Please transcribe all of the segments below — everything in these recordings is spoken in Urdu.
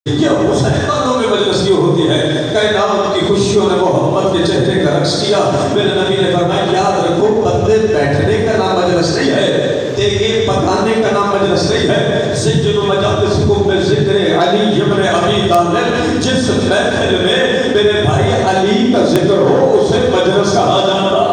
یہ حسین والوں میں مجلس یہ ہوتی ہے، کائنات کی خوشیوں نے محمد کے چہرے کا رقص کیا۔ میرے نبی نے فرمایا یاد رکھو بندے بیٹھنے کا نام مجلس نہیں ہے، دیکھیں پکانے کا نام مجلس نہیں ہے۔ سجن مجالسکم بذکر علی ابن ابی طالب، جس محفل میں میرے بھائی علی کا ذکر ہو اسے مجلس کہا جاتا۔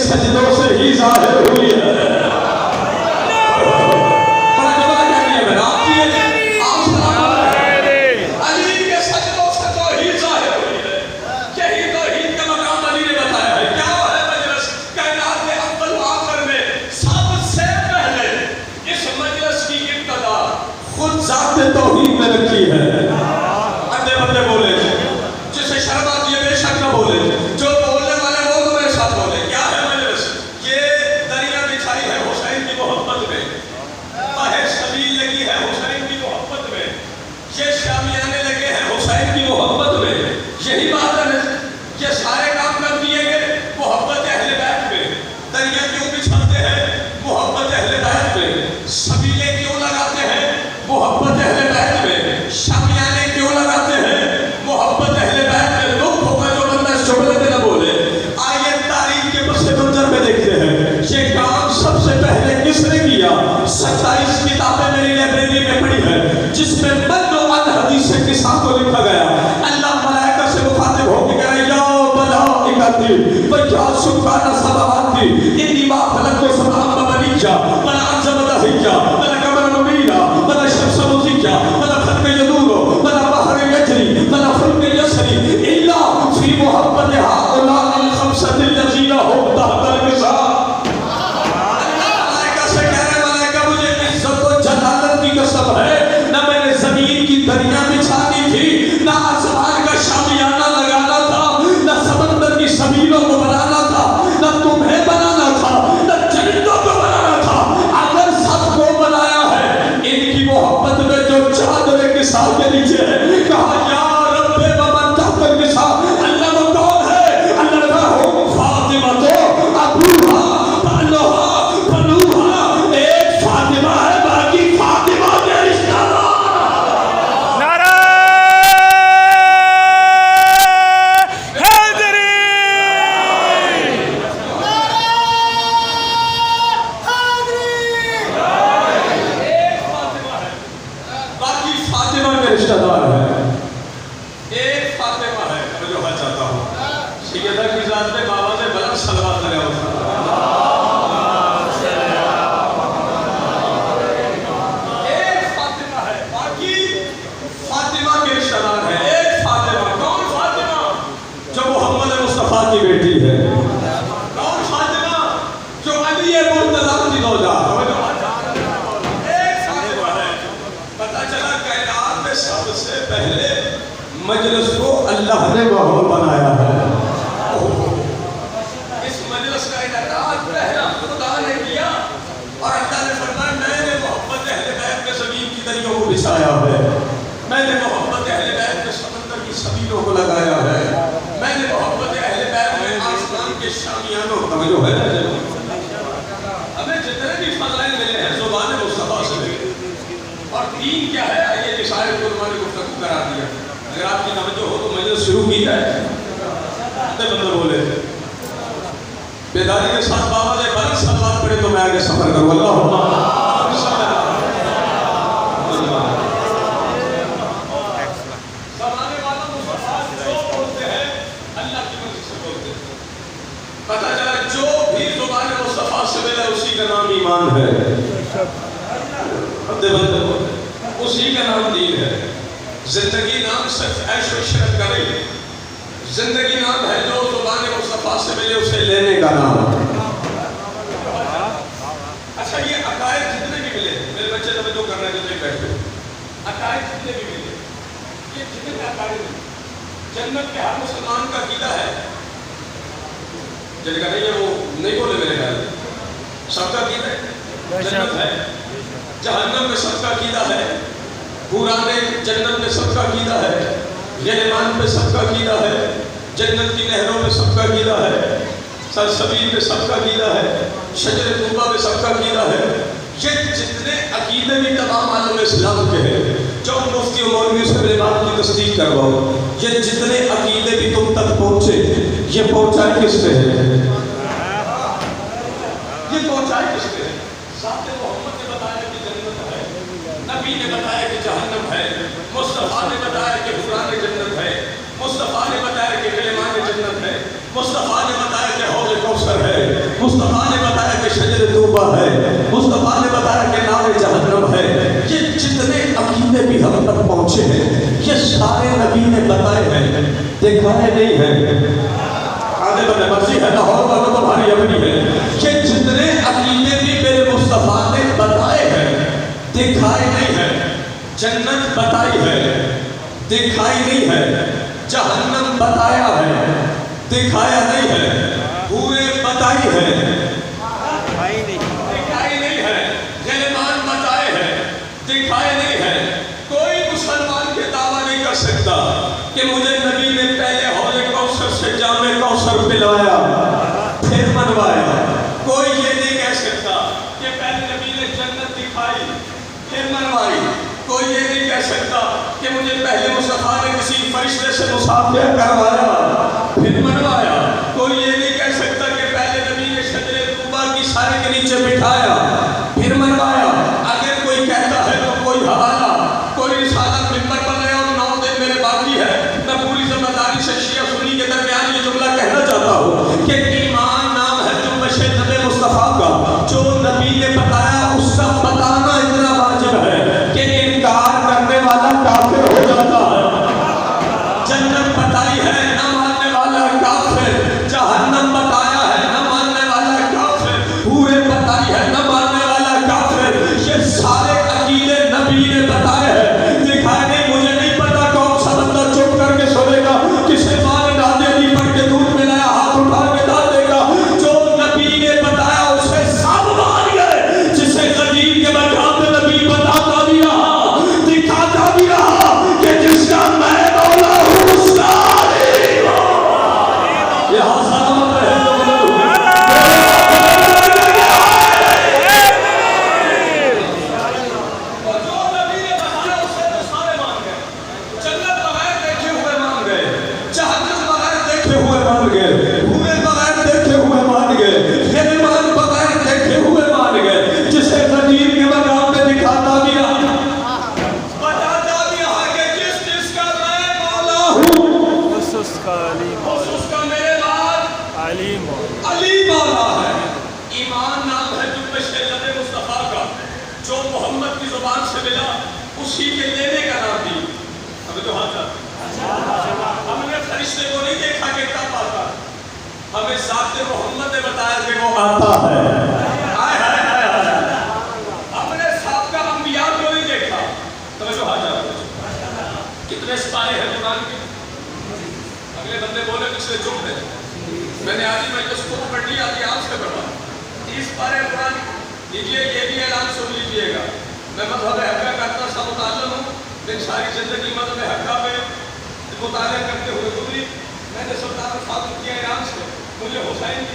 سجدوں سے ہی ظاہر ہوئی ہے۔ علی کے سجدوں سے تو ہی ظاہر ہوئی ہے، یہی توحید کا مقام علی نے بتایا ہے۔ کیا ہے مجلس؟ کائنات کے اول و آخر میں سب سے پہلے اس مجلس کی ابتدا خود ذات توحید نے رکھی ہے۔ اندے بندے بولے جسے شرم آتی ہے بے شک نہ بولے، جو بولنے والے وہ تو میرے ساتھ بولے۔ کیا ہے مجلس؟ یہ دریا بچھائی ہے حسین کی محبت میں، باہر سبیل لگی ہے حسین کی محبت میں، یہ شامیانے لگے ہیں حسین کی محبت میں۔ یہی بات ہے، یہ سارے کام کر دیے گئے محبت اہل بیت میں۔ دریا کیوں بچھاتے ہیں؟ محبت اہل بیت میں۔ سبیلیں کیوں لگاتے ہیں؟ محبت اہل بیت میں۔ شامیانے کیوں لگاتے ہیں؟ محبت اہل بیت میں۔ دکھ ہوگا جو بندہ اس جملے میں نہ بولے۔ آئیے تاریخ کے پس منظر میں دیکھتے ہیں یہ کام سب سے پہلے کس نے کیا؟ 27 کتابیں میری لائبریری میں پڑھی ہے جس میں من و عن حدیث قصہ کو لکھا گیا۔ اللہ ملائکہ سے مخاطب ہو کے کہہ رہے یا ملائکتی و یا سکان السماواتی انی ما خلقت سماء بنیجا ولا انزم دہیجا ولا قمر منیرا ولا شمس مضیجا ولا خلق یدور ولا بحر یجری ولا خلق یسری الا فی محبت هؤلاء الخمسة الذین هم تحت الوصال۔ اللہ ملائکہ سے کہہ رہے ملائکہ مجھے عزت و جلالت کی قسم ہے، نہ میں نے زمین کی دریا بچھانی تھی، نہ آسمان کا شامیانہ لگانا تھا، نہ سمندر کی سبیلوں کو بنانا تھا، نہ تمہیں بنانا تھا، نہ جنتوں کو بنانا تھا۔ اگر سب کو بنایا ہے ان کی محبت میں جو چادر کسا کے نیچے ہے، کہا یا رب ومن تحت الکسا، اللہ وہ کون ہے؟ اللہ نے کہا ہم فاطمہ تو ابوہا بنوہا بنوہا، ایک فاطمہ ہے باقی فاطمہ کے رشتہ دار۔ نعرہ حیدری، ایک فاطمہ ہے باقی فاطمہ کے رشتہ دار ہے۔ ایک فاطمہ ہے، میں جو بات چاہتا ہوں سیدہ کی ذات میں بابا نے بلند صلوات لگا ہوتا۔ ایک فاطمہ ہے باقی فاطمہ کے رشتہ دار ہے۔ ایک فاطمہ، کون فاطمہ؟ جو محمد مصطفیٰ کی بیٹی ہے۔ کون فاطمہ؟ جو علی مرتضیٰ کی زوجہ۔ ایک فاطمہ ہے۔ پتہ چلا کائنات میں سب سے پہلے مجلس کو اللہ نے ماحول بنایا ہے۔ شامیانوں توجہ ہے نا جناب؟ ہمیں جتنے بھی فضائل ملے ہیں زبان مصطفیٰ سے ملے، اور دین کیا ہے یہ نثار علماء نے گفتگو کرا دیا. اگر آپ کی توجہ ہو تو مجلس شروع کی جائے. بندے بولے بیداری کے ساتھ بابا سے بلند صلوات پڑھے تو میں آگے سفر کروں. اللہم پتہ چلا جو بھی زبان مصطفیٰ سے ملے اسی کا نام ایمان ہے. اسی کا نام دین ہے. زندگی نام صرف عیش و عشرت کا نہیں، زندگی نام ہے جو زبان مصطفیٰ سے ملے اسے لینے کا نام. اچھا یہ عقائد جتنے بھی ملے، میرے بچے توجہ کر رہے ہیں جتنے بیٹھے، عقائد جتنے بھی ملے، یہ جتنے عقائد ملے جنت کے ہر مسلمان کا عقیدہ ہے. جن کا نہیں ہے وہ نہیں بولے میرے خیال میں. سب کا عقیدہ ہے جنت ہے، جہنم میں سب کا عقیدہ ہے، پرانے جنت میں سب کا عقیدہ ہے، غیرمان پہ سب کا عقیدہ ہے، جنت کی نہروں میں سب کا عقیدہ ہے، سلسبیل پہ سب کا عقیدہ ہے، شجر طوبہ پہ سب کا عقیدہ ہے. یہ جتنے عقیدے بھی تمام عالم اسلام کے ہیں، جو مفتی و مولوی سے میرے بات کی تصدیق کرواؤ، یہ جتنے عقیدے بھی تم تک پہنچے یہ پہنچائے کس پہ ہے؟ یہ پہنچائے کس پہ ہے؟ ذات محمد نے بتایا کہ جنت ہے، نبی نے بتایا کہ جہنم ہے، مصطفیٰ نے بتایا کہ حوران جنت ہے، مصطفیٰ نے بتایا کہ غلیمان جنت ہے، مصطفیٰ نے بتایا کہ حوض کوثر ہے، مصطفیٰ نے بتایا کہ شجر طوبہ ہے، مصطفیٰ نے بتایا کہ نار جہنم ہے. یہ جتنے عقیدے بھی ہم تک پہنچے ہیں یہ سارے نبی نے بتائے ہیں، دکھائے نہیں ہیں. آدھے بندے مرضی ہے لاہور والوں تمہاری اپنی ہے. یہ جتنے عقیدے بھی میرے مصطفیٰ نے بتائے ہیں دکھائے نہیں ہیں. جنت بتائی ہے دکھائی نہیں ہے، جہنم بتایا ہے دکھایا نہیں ہے، پورے بتائی ہے دکھائی نہیں ہے، غلیمان بتائے ہیں دکھائے نہیں ہے. کوئی مسلمان کے دعویٰ نہیں کر سکتا کہ مجھے نبی نے پہلے حوض کوثر سے جام کوثر پلایا پھر منوایا. کوئی یہ نہیں کہہ سکتا کہ پہلے نبی نے جنت دکھائی پھر منوائی. کوئی یہ نہیں کہہ سکتا کہ مجھے پہلے مصطفیٰ نے کسی فرشتے سے مصافحہ کروایا پھر منوایا. کوئی یہ نہیں کہہ سکتا کہ پہلے نبی نے شجر طوبہ کی سائے کے نیچے بٹھایا پھر منوایا. اگر کوئی کہتا ہے تو کوئی حوالہ، کوئی رسالہ منبر پر ہے اور 9 دن میرے باقی ہے. میں پوری ذمہ داری سے شیعہ سنی کے درمیان یہ جملہ کہنا چاہتا ہوں کہ ایمان نام ہے جنبش نبی مصطفیٰ کا. جو نبی نے بتایا اس کا بتانا اتنا واجب ہے کہ انکار کرنے والا کافر ہو جاتا ہے. جنت بتائی ہے نہ ماننے والا کافر، جہنم بتایا ہے نہ ماننے والا کافر، پورے بتائی ہے نہ ماننے والا کافر. یہ سارے عقیدے نبی نے بتائے ہیں دکھائے نہیں. مجھے نہیں پتا کون سا بندہ چپ کر کے سنے گا، کسے ماں نے دادے دی پڑھ کے دودھ ملایا ہاتھ اٹھا کے ڈال دے گا. جو نبی نے بتایا اسے سب مان گئے. جسے قدیم کے مقام پہ نبی بتاتا بھی رہا دکھاتا بھی رہا کہ جس کا میں مولا ہوں اس کا علی ہوں. یہاں سلامت رہے تو اور جو نبی نے بتایا اسے تو سارے مان گئے. جنت بغیر دیکھے ہوئے مان گئے، جہنم بغیر دیکھے ہوئے مان گئے، پورے بغیر دیکھے ہوئے مان گئے، غلیمان بغیر دیکھے ہوئے مان گئے. جسے قدیم کے مقام پہ دکھاتا بھی رہا بتاتا بھی رہا کہ جس جس کا میں مولا ہوں اس کا علیم اس کا میرے بعد علیم علی مولا ہے. ایمان نام ہے جنبش نبی مصطفیٰ کا، جو محمد کی زبان سے ملا اسی کے لینے کا نام دی. اب تو ہم نے فرشتے کو نہیں دیکھا کہ کب آتا، ہمیں ذات محمد نے بتایا کہ وہ آتا ہے. ہائے ہائے ہائے ہائے. ہم نے سابقہ انبیاء کو نہیں دیکھا. توجہ حاضر کتنے سپارے ہیں قرآن کے؟ اگلے بندے بولے پچھلے چپ ہے. میں نے آج مجلس کو پڑھ لی، آج آپ سے پڑھا 30 پارے قرآن لیجیے. یہ بھی اعلان سن لیجیے گا. میں مذہب حقہ کا اتنا سا متعلق ہوں، میری ساری زندگی مذہب حقہ پہ مطالعہ کرتے ہوئے گزری. میں نے سلطان فاطم کیا ایران سے، مجھے حسین کی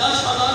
10,000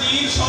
300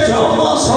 1400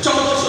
1400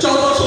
1400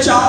4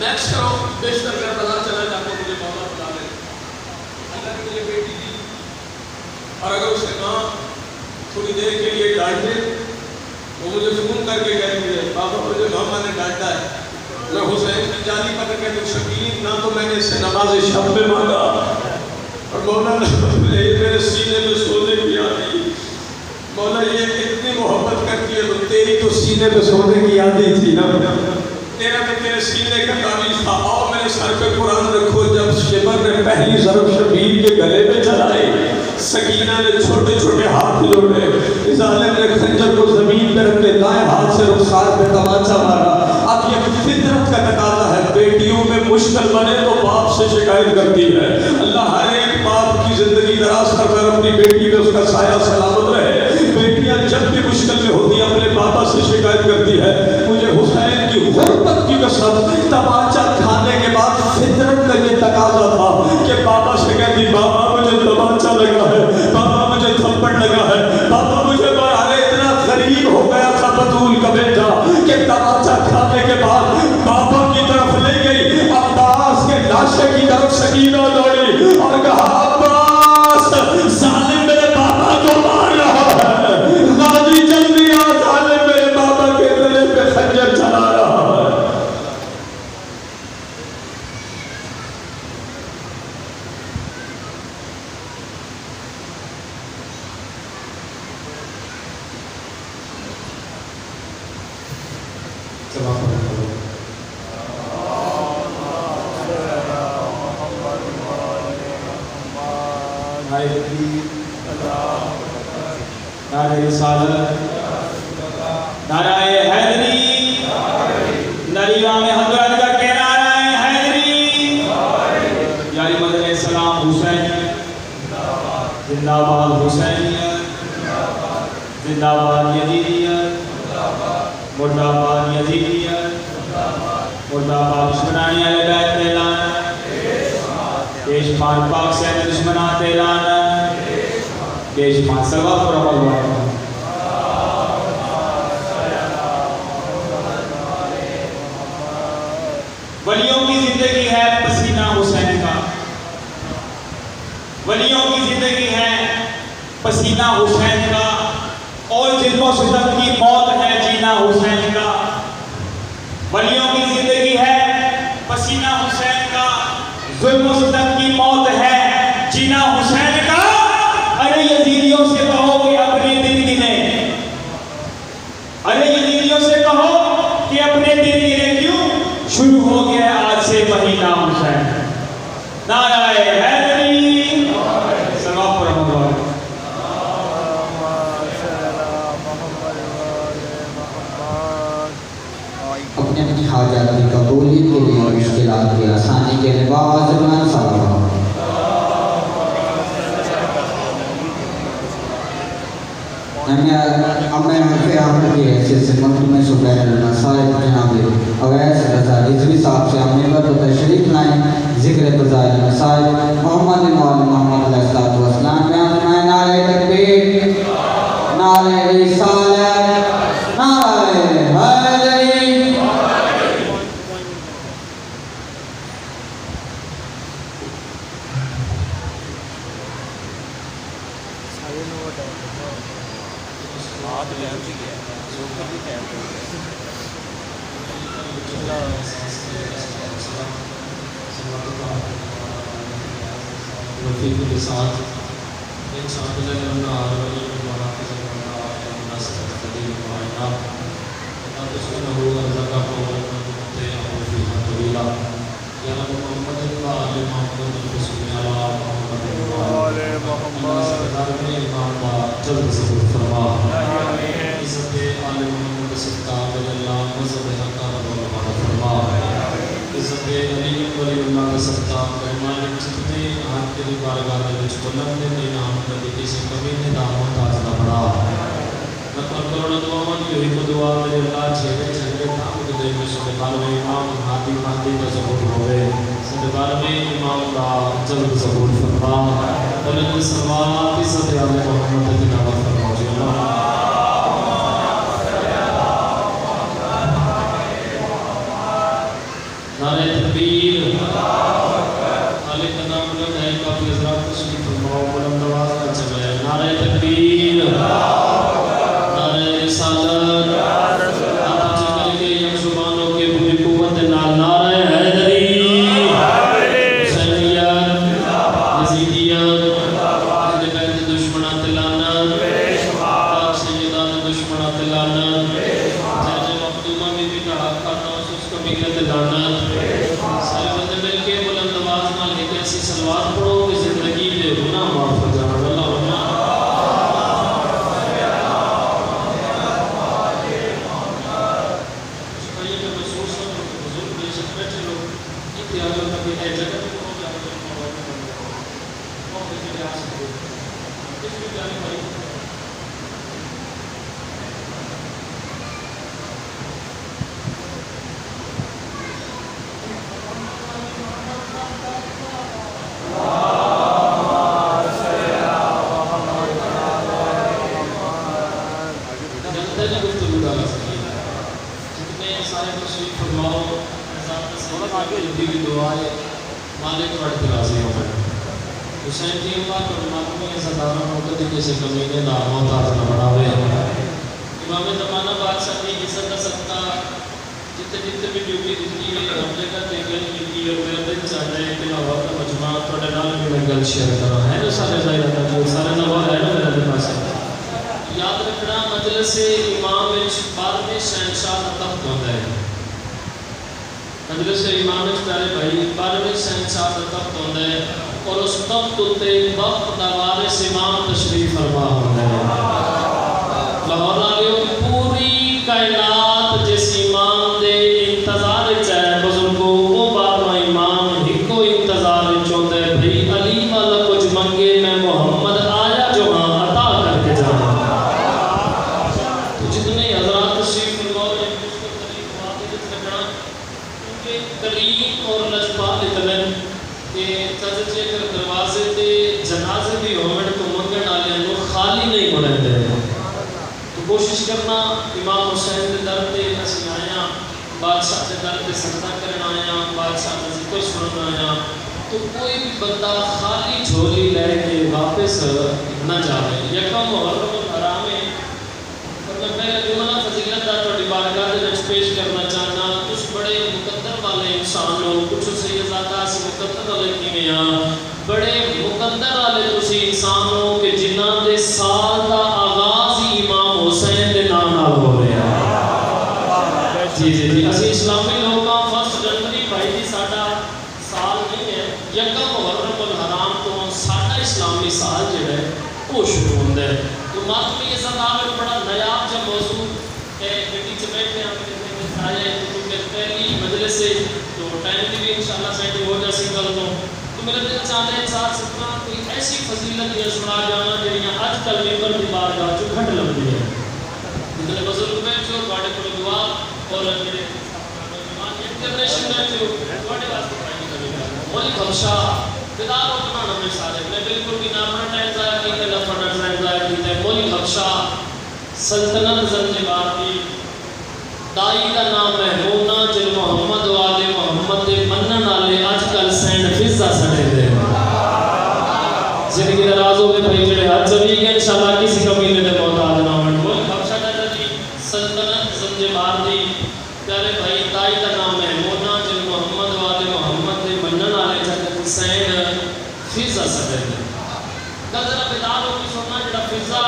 میکسیمم بیشتر میں پتا چلا جاتا مجھے مولا بتا لے اللہ نے مجھے بیٹی دی اور اگر اس نے کہا تھوڑی دیر کے لیے ڈانٹ دے وہ مجھے فون کر کے کہہ دے بابا مجھے محمد نے ڈانٹا ہے میں حسین کی جانی پکڑ کے تو شکیل نہ تو میں نے اس سے نماز شب میں مانگا اور مولا میرے سینے میں سونے کی آتی مولا یہ اتنی محبت کرتی ہے تو تیری تو سینے پہ سونے کی آتی تھی نا تیرا تو تیرے سینے کا تعویذ تھا اور میرے سر پہ قرآن رکھو جب شبر نے پہلی ضرب شبیر کے گلے پہ چلائی سکینہ نے چھوٹے چھوٹے ہاتھ جوڑے ظالم نے خنجر کو زمین پہ رکھ کے دائیں ہاتھ سے رخسار پہ تماچا مارا اب یہ فطرت کا تقاضا ہے بیٹیوں میں مشکل بنے تو باپ سے شکایت کرتی ہے اللہ ہر ایک باپ کی زندگی دراز کر کر اپنی بیٹی پہ اس کا سایہ سلامت رہے بیٹیاں جب بھی مشکل میں ہوتی ہیں اپنے بابا سے شکایت کرتی ہے مجھے حسین کی غربت کی قسم تماچا کھانے کے بعد فطرت کا یہ تقاضا تھا کہ بابا سے کہتی بابا مجھے تماچا لگا ہے بابا مجھے تھپڑ لگا ہے بابا مجھے مرحلے اتنا غریب ہو گیا تھا بطول کا بیٹا کہ تماچا کھانے کے بعد بابا کی طرف لے گئی عباس کے لاشے کی طرف سکینہ دوڑی اور کہا عباس ظالم میرے بابا کو مار رہا ہے غازی جلدی آ ظالم میرے بابا کے گلے پہ خنجر چلا رہا ہے نعرہ رسالت نعرہ حیدری نریوا میں حضرت کا کہنا نعرہ حیدری یا امام علیہ السلام حسینیت زندہ باد حسینیت زندہ باد یزیدیت مردہ باد یزیدیت مردہ باد دشمنانی علیہ بیت اعلان دیشمان پاک سے دشمنات اعلان دیشمان سوا پر عمل ہوا ولیوں کی زندگی ہے پسینہ حسین کا ولیوں کی زندگی ہے پسینہ حسین کا اور ظلم و ستم کی موت ہے جینا حسین کا ولیوں کی زندگی ہے پسینہ حسین کا ظلم و ستم کی موت ہے جینا حسین کا ارے یزیدیوں سے کہو کہ اپنے دن گنے ارے یزیدیوں سے کہو کہ اپنے دن گنے کیوں شروع ہو گیا آج سے مہینہ حسین نعرہ حیدری سلام پر محمد اپنے اپنی حاجات کی قبولی کے لیے مشکلات کی آسانی کے لیے باعزمان صلاح اب میں حرف احمد کی حیثیت سے مکتوم صبح المصائب جناب اویس رضا رضوی صاحب سے امنیت و تشریف لائیں ذکر فضائل المصائب محمد مولا محمد علیہ السلام بیان فرمائیں نعرہ تکبیر نعرہ رسالت نعرہ حیدری وفي كل ساعة إن شاء الله لنا ولي وراء زماننا الناس تقديم وعينا وقد سنه ورزقه ومتعه فيها طويلا يا رب محمد وآل محمد رسول الله محمد وآل محمد إمام جلد سبب فرما عزت آل محمد ستار اللہ مذہب حقا رب فرما عزت علی ولی اللہ کا ستار فرمائے جتنے آپ کے بارگاہ میں وچ بلند نے نام کبھی کسی کمی نے دامن تازہ بڑا نقل کروڑ دعاوں کی ہوئی دعا میرے اللہ چھے چھے تھام کے دے میں صدقال میں امام ہاتھی ہاتھی کا ظہور ہوئے صدقال میں امام کا جلد ظہور فرما بلند سماعات عزت آل محمد کی نعمت فرما جی اللہ نعرہ سی صلوات پڑھو کہ زندگی دے گناہ معاف ہو جانا اللہ مالک وقت راضی ہو گئے حسین کی بات اور ماتمی صدارہ موقع کسی کمینے دا محتاج نہ بڑھاوے امام زمانہ بادشاہ کی عزت صدقہ جتنے بھی ڈیوٹی دیتی ہے ہم جگہ تے گل کی اور میرا دل چاہتا ہے کہ لاہور کا مجمع تھوڑے نال بھی میں گل شیئر کرا ہے نا سارے ظاہر تھا جو سارے نواب ہے نا میرے پاس یاد رکھنا مجلس امام وچ بعد میں شہنشاہ دا تخت ہوتا ہے مجلس امام پیارے بھائی بارہویں شہنشاہ کا تخت ہوتا ہے اور اس تخت تے وقت دا وارث امام تشریف فرما ہوتا ہے لاہور والوں پوری کائنات جس امام دے انتظار ہے بزرگوں وہ بارہواں امام ہکو انتظار چاہتا ہے بھائی علی والا کچھ منگے میں محمد آیا جو ہاں عطا کر کے جانا تو جتنے حضرات تشریف فرما کریم اور لجپال اتنن کہ تجھے کر دروازے تے جنازے بھی ہومن تو منگن آلے انو خالی نہیں مڑن دے تو کوشش کرنا امام حسین دے در تے نسی آیا بادشاہ دے در تے سجدہ کرن آیا بادشاہ دے ذکر سنن آیا تو کوئی بھی بندہ خالی جھولی لے کے واپس نہ جاوے یکم محرم الحرام ہے اور میں پہلے جملہ فضیلت دا تو بارگاہ دے وچ پیش کرنا چاہنا کچھ بڑے مقدر والے انسان لوگ کچھ سیدزادہ سے مقدر والے کیمیاں بڑے مقدر والے تسی انسان ہو کہ جنہاں دے سال دا آغاز ہی امام حسین دے نام نال ہو رہے ہیں جی اسی اسلامی لوگاں فرسٹ جنوری بھائی جی ساڈا سال نہیں ہے یکم محرم الحرام تو ساڈا اسلامی سال جڑا ہے وہ شروع ہوتا ہے تو ماتمی عزتدار میں بڑا نیاب جب موضوع ہے گڈی چ بیٹھے ہم آئے کیونکہ پہلی مجلس سے تو ٹائم کی بھی انشاءاللہ سیٹنگ ہو جائے کل تو میرا دل چاہتا ہے ساتھ ساتھ کوئی ایسی فضیلت یا سنا جانا جہاں آج کل ممبر کی بارگاہ چ گھٹ لگتی ہے جتنے بزرگ بیٹھو تھوڑے کو دعا اور میرے انٹرنیشنل بیٹھو تھوڑے واسطے پڑھائی کریں مولی خبشہ بیدار ہو بنانا میں سارے میں بالکل بھی نام ٹائم ضائع کی کہ لفظ ٹائم ضائع کی ہے مولی خبشہ سلطنت زنجبار کی دائی کا نام ہے مونا جن محمد والے محمد دے منن والے آج کل سینڈ فضا سڑے دے زندگی ناراض ہو گئے بھائی جڑے ہاتھ چلی گئے انشاءاللہ کسی کمینے دے محتاج نہ ہوں وہ خبشہ دادا جی سلطنت زنجبار دی پیارے بھائی دائی کا نام ہے مونا جن محمد والے محمد دے منن والے جن سینڈ فضا سڑے دے ذرا بیدار ہو کے سننا جڑا فضا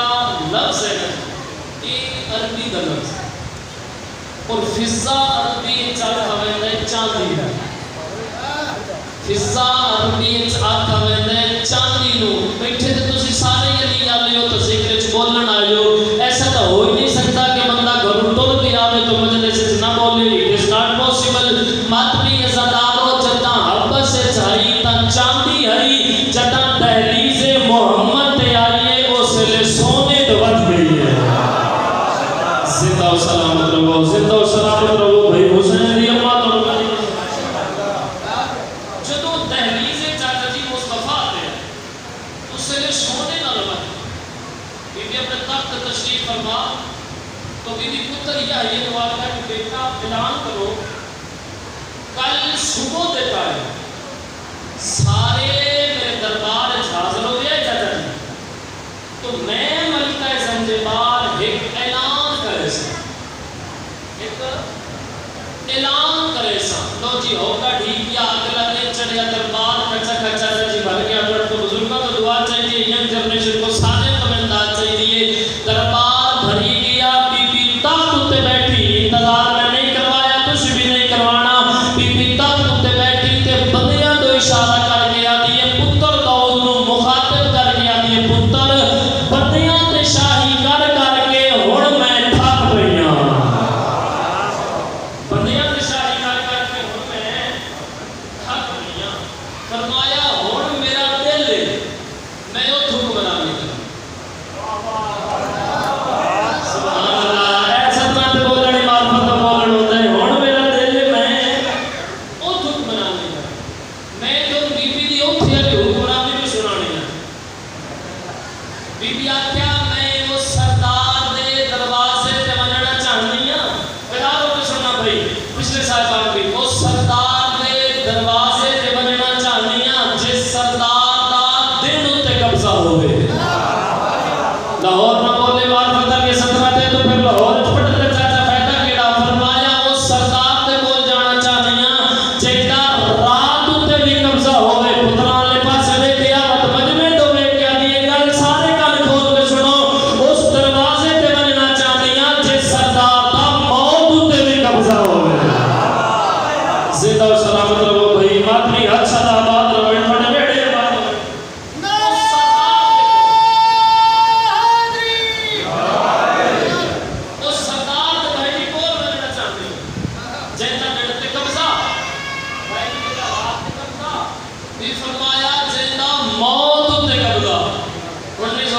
لفظ ہے یہ عربی کا لفظ ہے اور فضا عربی چاہ ہوئے چاندی ہے فضا عربی چاہ ہوئے چاندی نو بیٹھے تے تسی سارے علی آلے ہو تو ذکر چ بولن آئے ہو ایسا تو ہو ہی نہیں سکتا کہ بندہ گھروں ٹر بھی آوے تو مجلس سے نہ بولے اٹ از ناٹ پاسبل ماتمی عزتدارو جداں حبس سے چاہی تا چاندی ہری جداں دہلیز محمد تے آئیے اس لئے سونے تو بچ گئی ہے زندہ و سلامت رہو زندہ و سلامت رہو بھائی حسین دی امات اور جدو دہلیز چاچا جی مصطفیٰ دے اس سے لئے سونے نہ لبت بی بی اپنے تخت تشریف فرما تو بی بی پتر یہ دعا ہے کہ بیٹا اعلان کرو کل صبح دیتا ہے سارے میرے دربار حاضر ہو گیا چاچا جی تو میں ملکہ زنجبار ایک اعلان کرے سا اعلان کرے سا لو جی ہوگا ٹھیک یا اگلا دن چڑھیا دربار کچا کچا جی بھر گیا اگر تو بزرگوں کو دعا چاہیے ینگ جنریشن کو سارے کمنٹار چاہیے دربار بھری گیا بی بی تخت تے بیٹھی انتظار میں نہیں کروایا کچھ بھی نہیں کروانا بی بی تخت تے بیٹھی تے بندیاں تو اشارہ کر گیا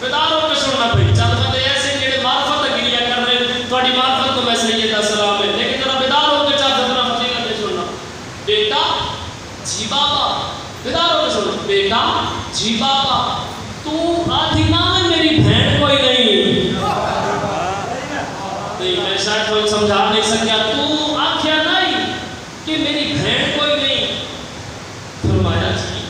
بیدار ہو کے سننا پڑی چند بندے ایسے جڑے معرفت گریا کر رہے تھوڑی معرفت کو میں سیدہ سلام ہے لیکن ذرا بیدار ہو کے چند فتنہ فضیلت سننا بیٹا جی بابا بیدار ہو کے سننا بیٹا جی بابا تو آدھی نام ہے میری بہن کوئی نہیں میں شاید کوئی سمجھا نہیں سکیا تو آکھیا نہیں کہ میری بہن کوئی نہیں فرمایا جی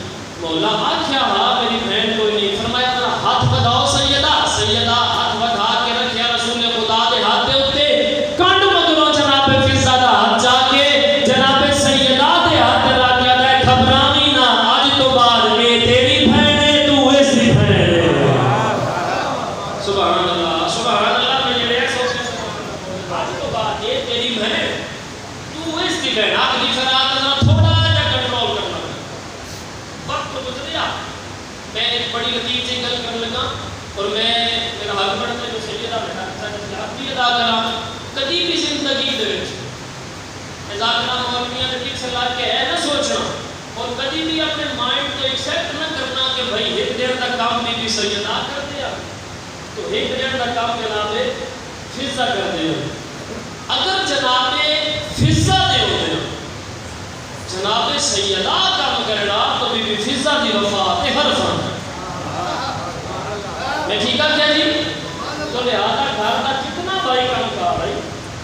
مولا آکھیا ہاں میری بہن کوئی نہیں فرمایا ذرا ہاتھ بدھاؤ سیدہ سیدہ ہاتھ بدھا کے رکھیا رسول خدا دے ہاتھ دے اتے کنڈ مگروں جناب فضا دا ہاتھ جا کے جناب سیدہ دے ہاتھ رکھیا دے گھبرانی نہ آج تو بعد اے تیری بہن ہے تو اس دی بہن ہے سبحان اللہ سبحان اللہ میں جڑے سوچ آج تو بعد اے تیری بہن تو اس دی بہن اگلی فرات ذرا تھوڑا جا کنٹرول کرنا وقت گزریا میں ایک بڑی لطیف سی گل کرنے لگا اور میں میرا ہسبینڈ نے جو سیدہ بیٹا ساتھ بھی ادا کرا کبھی بھی زندگی دے وچ ذاکرہ مولویاں نے ٹھیک سے لا کے ہے نہ سوچنا اور کبھی بھی اپنے مائنڈ کو ایکسپٹ نہ کرنا کہ بھائی ایک دیر تک کام بھی سیدہ کر دیا تو ایک دیر تک کام جناب فضا کر دیا اگر جناب فضا دے ہوتے ہیں جناب سیدہ کام کرنا تو بھی فضا دی وفات ہر فن میں ٹھیک ہے کیا جی تو لہذا گھر کا کتنا بھائی کام کر رہی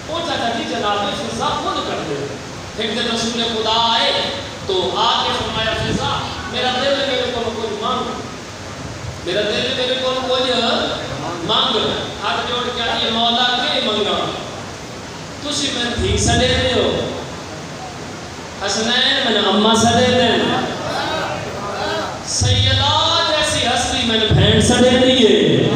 وہ چاہتا کہ جناب فضا خود کر دے ایک دن رسول خدا آئے تو آ کے فرمایا فضا میرا دل میرے کو کچھ مانگ میرا دل میرے کو کچھ مانگ ہاتھ جوڑ کے آئیے مولا کے منگا تسی میں دھی سڑے دے ہو حسنین میں نے اممہ سڑے دے سیدہ جیسی ہستی میں نے بہن سڑے دیئے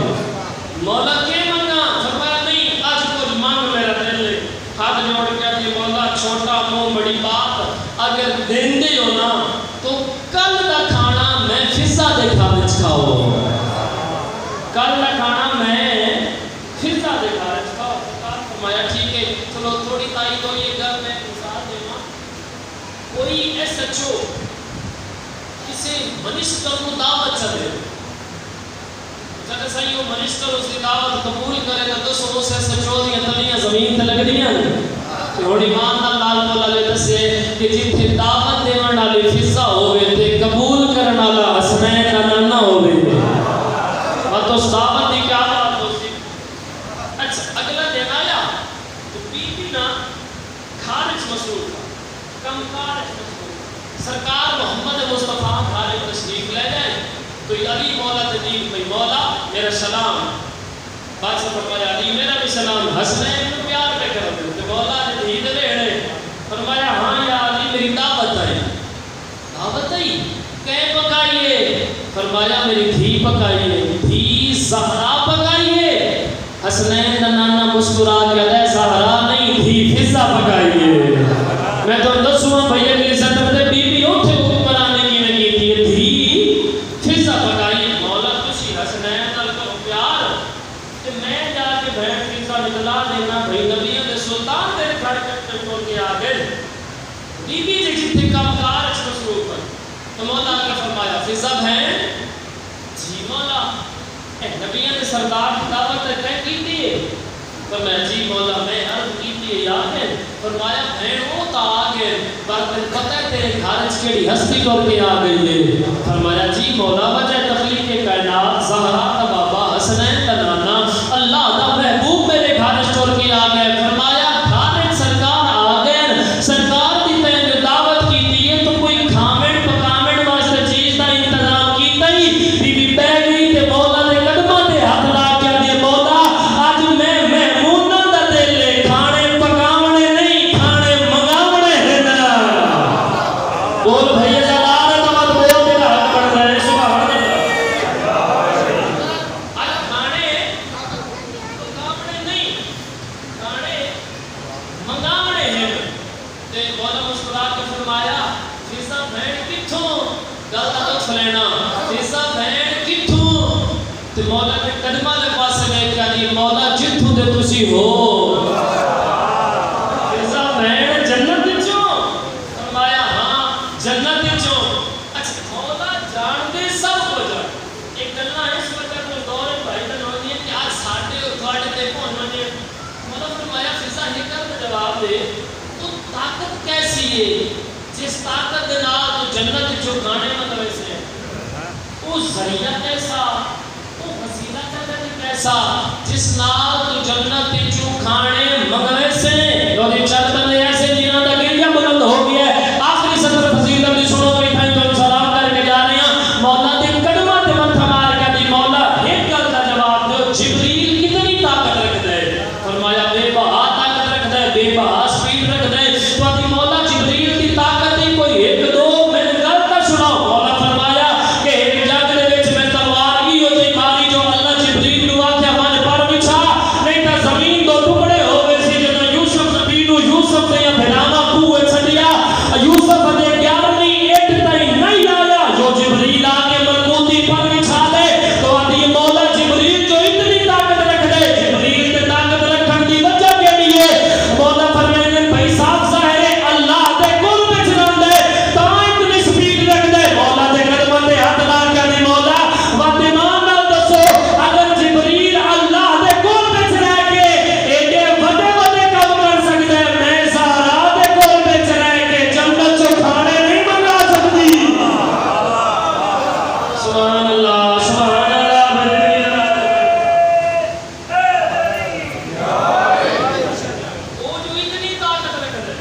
مولا کے منگا فرمایا نہیں آج کچھ مانگ میرا دل ہاتھ جوڑ کے آئیے مولا چھوٹا منہ بڑی بات اگر دین دے ہو نا تو کل کا کھانا میں فضا دے کھانے کھاؤ کل کا کھانا میں فضا دے کھانے کھاؤ فرمایا ٹھیک ہے چلو تھوڑی تائید ہو یہ گھر میں مثال دینا کوئی ایس ایچ او کسی منسٹر کو دعوت چلے جب صحیح وہ منسٹر اس کی دعوت قبول کرے تو سو اس ایس ایچ او دیا تلیاں زمین تے لگ دیا تھوڑی مان اللہ تعالیٰ لے دسے کہ جتھے دعوت دیوان والی فضا ہوئے تے قبول کرنا والا حسنین کا نانا ہوئے اور تو اس دعوت دی کیا بات ہوتی اچھا اگلا دن آیا تو بی بی نا خارج مصروف کم کارج مصروف سرکار محمد مصطفیٰ خارج تشریف لے جائے تو علی مولا تجیب بھئی مولا میرا سلام بات سے فرمایا علی میرا بھی سلام حسنین کو پیار پہ کر دے تو مولا نے دھی دے رہے فرمایا ہاں یا علی میری دعوت آئی دعوت آئی کہیں پکائیے فرمایا میری دھی پکائیے دھی زہرا پکائیے حسنین کا نانا مسکرا کے دے زہرا نہیں دھی فضا پکائیے میں تو دسوں بھئی اگلی صدر دے بی بی اٹھے حکمرانے کی میں کی تھی دھی فضا پکائیے مولا تسی حسنین نال کو پیار کہ میں جا کے بہن فضا نکلا دینا بھئی نبیوں دے سلطان دے کھڑ کے چھوڑ کے آگے بی بی جی جتنے کام کارج مصروف ہے تو مولا نے فرمایا فضا بہن جی مولا نبیوں نے سردار کی دعوت طے کی تھی تو میں جی مولا میں عرض کی تھی یاد ہے فرمایا بہن وہ تا آگے پر پتہ ہے تیرے خارج کیڑی ہستی کر کے آ گئی ہے فرمایا جی مولا وجہ تخلیق کائنات زہرا کا بابا حسنین کا نانا اللہ دا محبوب میرے خارج کر کے آ گئے فرمایا خارج سرکار آ گئے سرکار دی تے جو دعوت کی تھی تو کوئی کھامن پکامن واسطے چیز دا انتظام کیتا ہی بی بی بہ گئی تے مولا نے قدماں تے ہاتھ لا کے دی مولا اج میں مہموناں دا دل لے کھانے پکاونے نہیں کھانے منگاونے ہیں نا بول بھئی زلال تمت بول تیرا حق بن رہے سبحان اللہ اج کھانے پکاونے نہیں کھانے منگاونے ہیں تے مولا مسکرا کے فرمایا فضا بہن کتھوں گل دا دکھ لینا فضا بہن کتھوں تے مولا نے قدماں دے پاسے لے کے دی مولا جتھوں دے تسی ہو فضا بہن جنت وچوں فرمایا ہاں جنت وچوں اچھا مولا جان دے سب ہو جائے ایک گلاں اس وقت دور ایسا ہی کر جواب دے تو طاقت کیسی ہے جس طاقت دے نال تو جنت جو کھانے مطلب سے وہ ذریعہ کیسا وہ وسیلہ کیسا جس نال تو جنت جو کھانے منگوے سے اور یہ چند بندے ایسے جنہاں دا گریا بلند ہو گیا ہے آخری سطر فضیلت دی سنو تو اتھائی تو سلام کر کے جا رہے ہیں مولا دے قدمہ دے متھا مار کے دی مولا ایک گل دا جواب دو جبریل کتنی طاقت رکھ دے فرمایا بے بہا طاقت رکھ دے بے بہا سپیڈ رکھ دے تو دی مولا جبریل دی طاقت دی کوئی ایک دو میں گل کا سناؤ مولا فرمایا کہ ایک جگ دے وچ میں تلوار کی ہو جی ماری جو اللہ جبریل نو آکھیا من پر بچھا نہیں تا زمین دو ٹکڑے ہو گئے سی جدوں یوسف نبی نو یوسف نے بھراوا کوے چھڈیا یوسف دے 11ویں ایٹ تائی نہیں آیا جو جبریل آ کے ملکوتی پر بچھا دے تو آدھی مولا جبریل جو اتنی طاقت رکھ دے جبریل تے طاقت رکھن دی وجہ کیڑی ہے مولا فرمانے بھائی صاحب ظاہر ہے اللہ دے کول وچ رہندے تا اتنی سپیڈ رکھ دے مولا دے قدماں تے ہاتھ لا کے دی مولا وقت ایمان نال دسو اگر جبریل اللہ دے کول وچ رہ کے ایڈے وڈے وڈے کام کر سکدا ہے میں سارا دے کول وچ رہ کے جنت چوں کھانے نہیں منگا سکتی سبحان اللہ سبحان اللہ وہ جو اتنی طاقت رکھ دے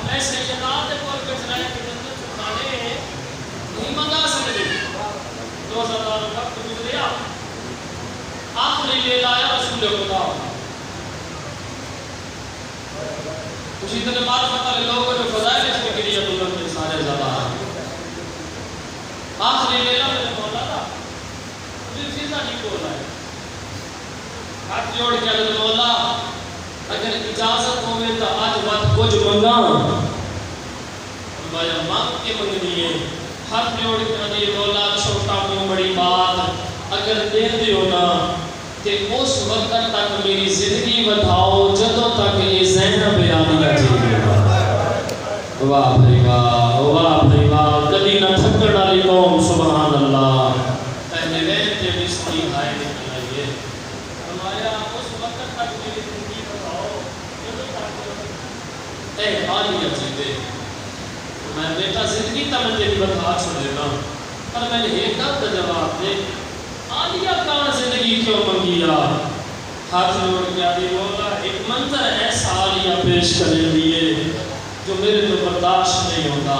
میں سیدات دے کول وچ رہ کے جنت چوں کھانے نہیں منگا سکتی 2000 وقت گزریا آخری لیل آیا رسول خدا اسی طرح معرفت والے لوگوں نے فضائل اس میں گری عبداللہ کے سارے زبان آخری لیلہ میں مولا تھا مجھے فیضا نہیں بول رہا ہے ہاتھ جوڑ کے اللہ مولا اگر اجازت ہوئے تو آج بات کچھ منگا فرمایا مانگ کے منگنی ہے ہاتھ جوڑ کے اللہ مولا چھوٹا منہ بڑی بات اگر دے دیو نا کہ اس وقت تک میری زندگی بتاؤ جدوں تک یہ زینب عالیہ جی واہ بھائی واہ کبھی نہ تھکڑ والی قوم سبحان اللہ پہلے ویتے بھی سنی ہائے نکل آئیے فرمایا اس وقت تک میری زندگی بتاؤ جدوں تک اے عالیہ جی دے میں بیٹا زندگی تا میں تیری بتا چھوڑے نا پر میں نے ایک گل کا جواب دے عالیہ کہاں زندگی کیوں منگیا ہاتھ جوڑ کے آدھی مولا ایک منظر ایسا عالیہ پیش کرنے لیے جو میرے تو برداشت نہیں ہوتا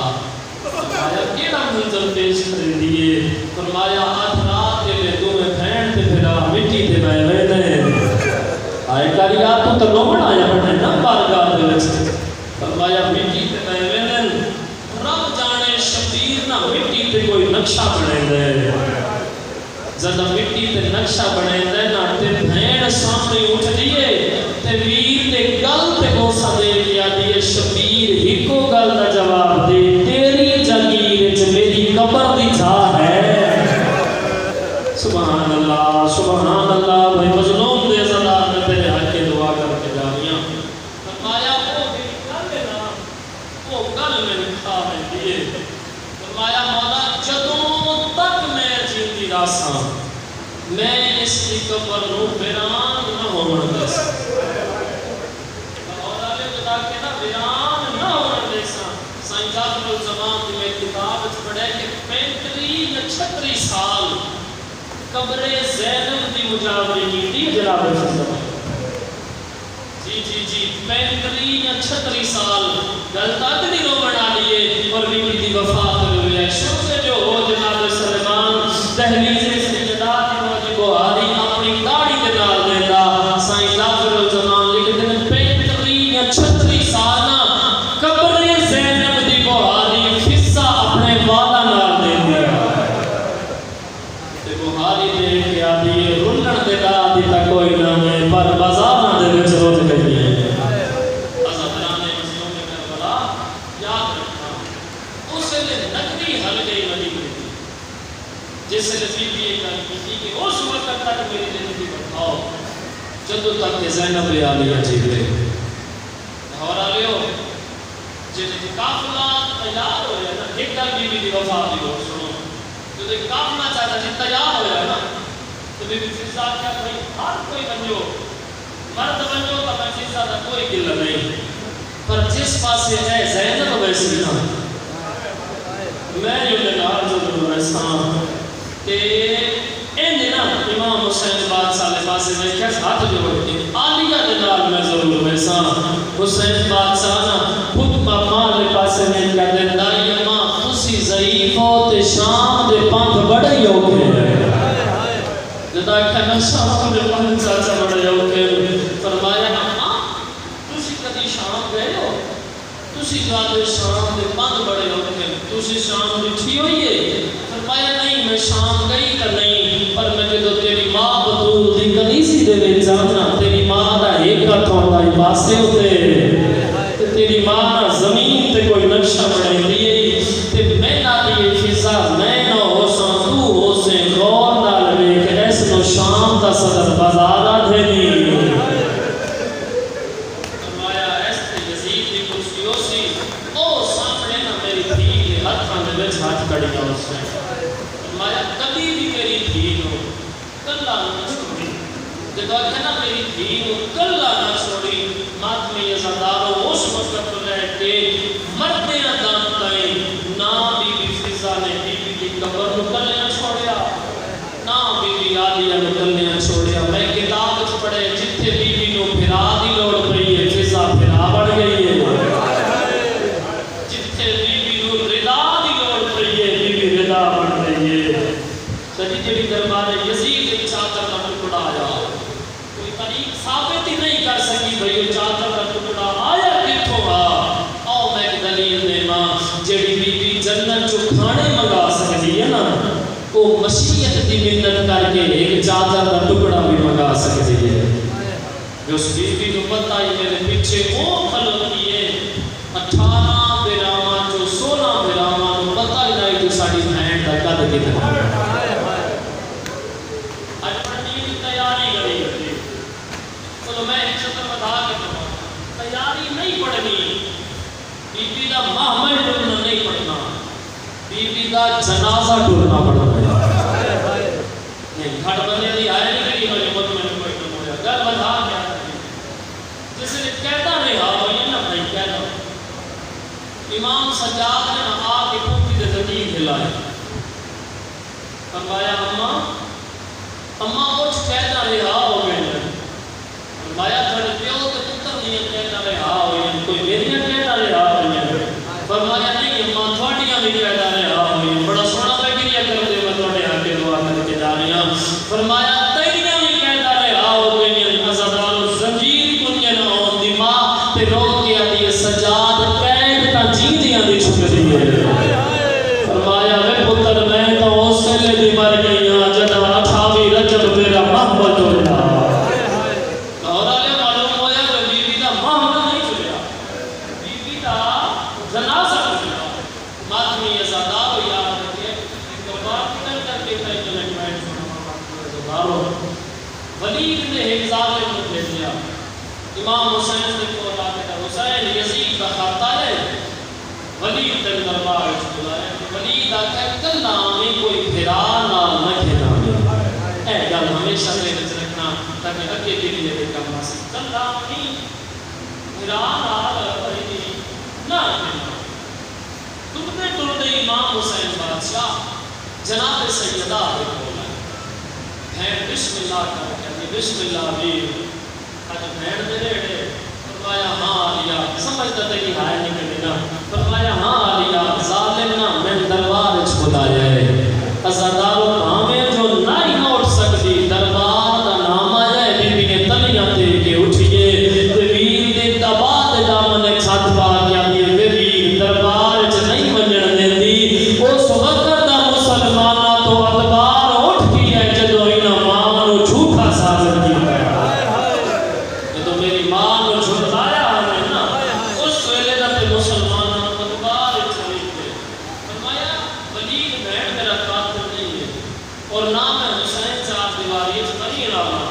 فرمایا کیڑا منظر پیش کرنے لیے فرمایا آج رات کے لئے دو میں بھین تے پھرا مٹی تے بے ویدے آئے کاری آپ تو لومن آیا بڑھنے نا بارگاہ دے وچ فرمایا مٹی تے بے ویدے رب جانے شبیر نہ مٹی تے کوئی نقشہ بڑھنے دے زدہ مٹی تے نقشہ بنے دے نا تے بھین سامنے اٹھ دیئے تے ویر تے گل تے گوسا دے لیا دیئے شبیر ہی کو گل دا جواب دے تیری جگیر جو میری قبر دی جا ہے سبحان اللہ بھائی مظلوم دے زدار میں تیرے حق کے دعا کر کے جانیاں فرمایا وہ میری گل ہے نا وہ گل میں لکھا ہے دیئے فرمایا مولا جدوں تک میں جیندی راساں میں اس کی قبر رو بیران نہ ہونا دیسا اور آلے بتا کے نا بیران نہ ہونا دیسا سائن جعفر الزمان دی میں کتاب پڑھے کہ 35 سال قبر زینب دی مجاوری کی دی جناب الزمان جی 35 سال گلتا دی رو بنا لیے اور بیٹی دی وفات ہوئے شروع سے جو ہو جناب سلمان تحلیز سجدات موجی بہاری اپنی داڑھی کے نال دیتا سائن جعفر الزمان لکھتے ہیں 35 سالہ قبر زینب دی بہاری فصہ اپنے والا نال دے دیا تے بہاری دے کے آدھی رنن دے گا آدھی تا کوئی نہ ہے پر بازار دے وچ روز گئی ہے حضرتان مسلم کربلا یاد رکھنا اس نے نقدی حل گئی ولی کرتی جس سے نصیبی ایک گل کی کہ اس وقت تک میری زندگی بڑھاؤ جدو تک کہ زینب عالیہ جیتے اور آلیو جن قافلہ تیار ہویا نا ایک گل بی بی دی وفات دی ہو سنو جو دیکھ قافلہ چاہتا جی تیار ہویا نا تو بی بی فضا کیا بھائی ہر کوئی بنجو مرد بنو تو میں فضا دا کوئی گل نہیں، پر جس پاسے ہے زینب ویسی نا میں جو نال جو رساں کہ این نا امام حسین بادشاہ دے پاسے میں کیا ہاتھ جوڑ کے عالیہ دے نال میں ضرور ویساں حسین بادشاہ نا خود ماں دے پاسے میں کہہ دے دائی ماں تسی ضعیف ہو تے شام دے پنکھ بڑے ہی اوکھے جدا کہنا شام دے پنکھ چاچا بڑے اوکھے فرمایا ماں تسی کدی شام گئے ہو تسی جاتے شام دے پنکھ بڑے اوکھے تسی شام بٹھی ہوئی ہے فرمایا نہیں میں شام گئی کر نہیں پر میں جو تیری ماں بطول دی کنیسی دے وچ جانا تیری ماں دا ایک ہتھوں دا پاسے ہوتے تیری ماں نا زمین تے کوئی نقشہ بڑھائی دیئے تے میں نہ دیئے فضا میں نہ ہو سن تو ہو سے غور نہ لگے کہ ایسے نو شام دا صدر بازارہ دھینی فرمایا ایسے یزید دی کرسی ہو سی او سامنے نہ میری دھی کے ہاتھاں دے وچ ہاتھ کڑیا اس نے فرمایا کبھی بھی میری دھی نو کلا نہ چھوڑی جدو کہنا میری دھی نو کلا نہ چھوڑی ماتمی یزادارو اس وقت تو لے کے مردیاں دانتائیں نا بی بی فضا نے بی بی کی قبر نکلنے چھوڑیا نا بی بی عالیہ نکلنے چھوڑیا میں کتاب پڑھے جتھے بی بی نو پھرا دی لوڑ پئی ہے فضا پھرا بڑھ گئی ہے جتھے بی بی نو رضا دی لوڑ پئی ہے بی بی رضا بڑھ گئی ہے سجی جڑی دربار یزید کی چادر کا ٹکڑا آیا کوئی طریق ثابت ہی نہیں کر سکی بھئی وہ چادر کا ٹکڑا آیا کتھوں آؤ میں ایک دلیل دے ماں جڑی بی بی جنت جو کھانے منگا سکتی ہے نا وہ مشیت دی منت کر کے ایک چادر کا ٹکڑا بھی منگا سکتی ہے جو اس بی بی کو پتہ ہی میرے پیچھے وہ کھلوتی ہے 18 براما جو 16 براما کو پتہ ہی نہیں جو ساڑی بہن دا قد کتنا آج پڑھنے کی تیاری کری ہوتی چلو میں ایک شکر بتا کے کہوں تیاری نہیں پڑھنی بی بی دا محمل ٹرنا نہیں پڑھنا بی بی دا جنازہ ٹرنا پڑھنا نہیں گھٹ بندے دی آئے نہیں کری ہوئی مطمئن میں کوئی نہ ہویا گل بتا کیا کریں جس نے کہتا نہیں ہاں ہوئی نا بھائی کہتا امام سجاد نے نہ آ کے پوکی دے زدید ہلائے فرمایا اماں کچھ کہتا رہا ہو گئے فرمایا تھوڑے پیو کے پتر نہیں کہتا رہا ہوئی کوئی میریاں کہتا رہا ہوئی فرمایا نہیں اماں تھوڑیاں بھی کہتا رہا ہوئی بڑا سونا لگی ہے کر دے میں تھوڑے ہاں کے دعا کر کے جا رہی ہوں فرمایا تیریاں بھی کہتا رہا ہو گئی عزدار زنجیر کنجے نہ ہوں دی ماں تے رو کے آدھی سجاد قید تا جیندیاں دی چھک دی ہے فرمایا میں پتر میں تو اس سے لے دی مر گئی ہاں جدا 28 رجب میرا محمد ہویا اور آلے معلوم ہویا کہ بی بی دا محمد نہیں چلیا بی بی دا جنازہ چلیا ماتمی ازادار ہو یاد رکھے ایک دو بار کر کے کہیں جو لگمائن ازادارو ولید نے حفظال نے بھیجیا امام حسین نے کہا کہ حسین یزید کا خاطہ ہے ولید نے دربار اس بلائے ولید آکھا کل نامی کوئی پھرا نال نہ کھینا اے گل ہمیشہ سے رکھنا تاکہ اگے کے لیے بھی کام حاصل کل نامی پھرا نال نہ کھینا تم نے ٹرتے امام حسین بادشاہ جناب سیدہ کے بولا ہے بسم اللہ کر کہتے بسم اللہ بھی آج بھین دے رہے فرمایا ہاں آلیا سمجھتا تھے کہ ہائے نکلے نا فرمایا ہاں آلیا ظالم نا میں دربار اچھ بلایا ہے ازادارو ہمیں جو نہیں موٹ سکتی دربار دا نام آیا ہے بی بی نے تلیاں دے کے اٹھئے ویر دے دباد دامن چھت پا گیا دیئے ویر دربار اچھ نہیں منجن دے دی اس وقت دا مسلمانہ تو ادبار اٹھ کی ہے جدو انہ مانو جھوٹا سازر کی جدو میری مانو جھوٹایا ہمیں نا اس ویلے دا تے مسلمانہ ادبار اچھ نہیں دے فرمایا ولید بہن میرا قاتل نہیں ہے اور نام ہے حسین چار دیواری اچھ بنی راما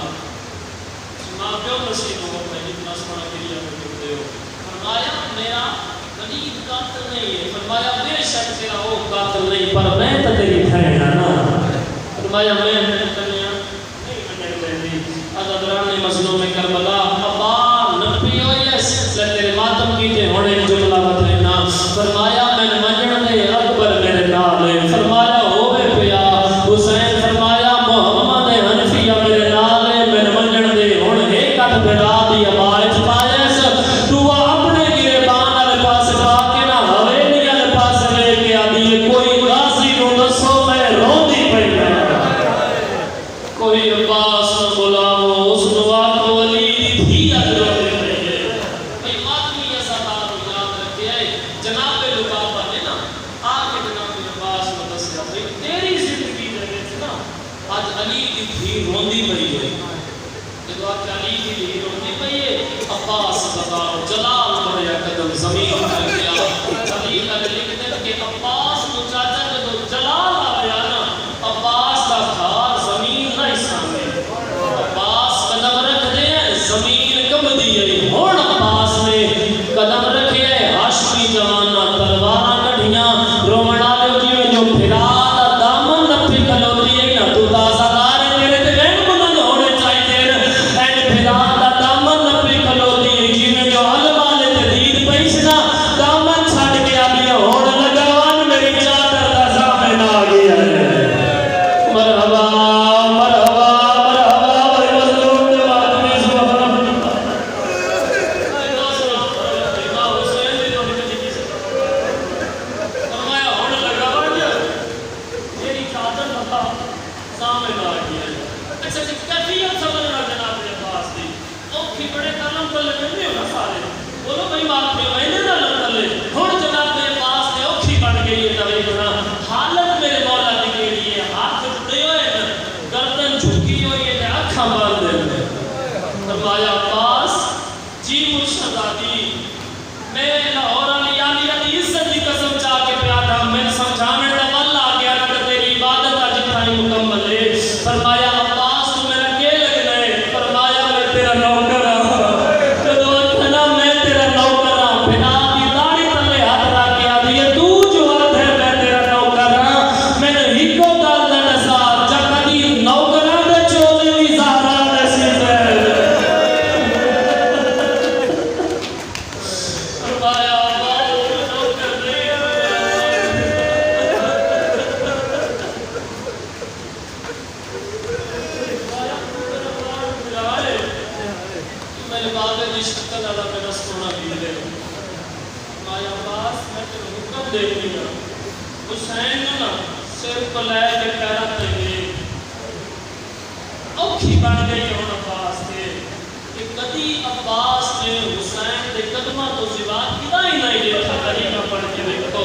ماں پیو نصیب ہوتا ہے جتنا سونا کریا کرتے ہو فرمایا میرا ولید قاتل نہیں ہے فرمایا بے شک تیرا وہ قاتل نہیں پر میں تو تیری بہن نا فرمایا میں تنیا نہیں بننے دی عزدران مظلوم کربلا علی کی دھی روندی پئی ہے جدو آ علی کی دھی روندی پئی ہے عباس بتاؤ جلال بڑھیا قدم زمین پر گیا علی کا لکھتے ہیں کہ عباس کو چاچا جدو جلال آیا نا عباس کا گھر زمین نہیں سامنے عباس قدم رکھ دے زمین کم دی ہون عباس نے قدم رکھے ہاشمی جوانا تلوارا کڑھیاں رومن آلے جیوے جو پھرا دا دامن نپی کلوتی ہے نا تو تازہ دارے میرے تے وین بلند ہونے چاہیے این پھرا دا دامن نپی کلوتی ہے جیوے جو علمالے تے دید پیسنا دامن چھڑ کے آبیا ہونے لگاوان میری چادر دا زامن آگئی ہے مرحبا مرحبا مرحبا بھائی مظلوم دے بات میں سبحان امام حسین دی تو نکل جی سے فرمایا ہونے لگاوان میری چادر دا زامن آگئی ہے اچھا کیفیت سمجھنا جناب عباس دی اوکھی بڑے کلم پر لگنے ہو نا سارے بولو بھائی بات میں وینے نہ لگنے ہون جناب عباس نے اوکھی بڑھ گئی ہے تویقنا حالت میرے مولا دی کیڑی ہے ہاتھ اٹھتے ہوئے گردن جھکی ہوئی ہے اکھاں باندھ دے فرمایا عباس جی مرشدادی میں لاہور علی علی عزت کی قسم چاہ کے پیادا میں سمجھانے دا ول آ گیا کہ تیری عبادت اج تھائی مکمل ہے فرمایا عباس تو میرا کے لگنا ہے فرمایا میں تیرا نوکر ہوں جدو اتنا میں تیرا نوکر ہوں بنا دی داڑھی تلے ہاتھ رکھ کے آدھی ہے تو جو ہاتھ ہے میں تیرا نوکر ہوں میں نے ہکو گال دا نسار جا کدی نوکران دے چوزے بھی زہرا نصیب ہے فرمایا عباس نوکر نہیں میرے بابے دی شکل والا میرا سونا بھی لے فرمایا عباس میں تیرے حکم دے دیا حسین نا سر کو لے کے پیرا تے گئے اوکھی بن گئی ہون عباس کے کہ کدی عباس نے حسین دے قدمہ تو سوا کدا ہی نہیں دیکھا کریمہ پڑھ کے دیکھو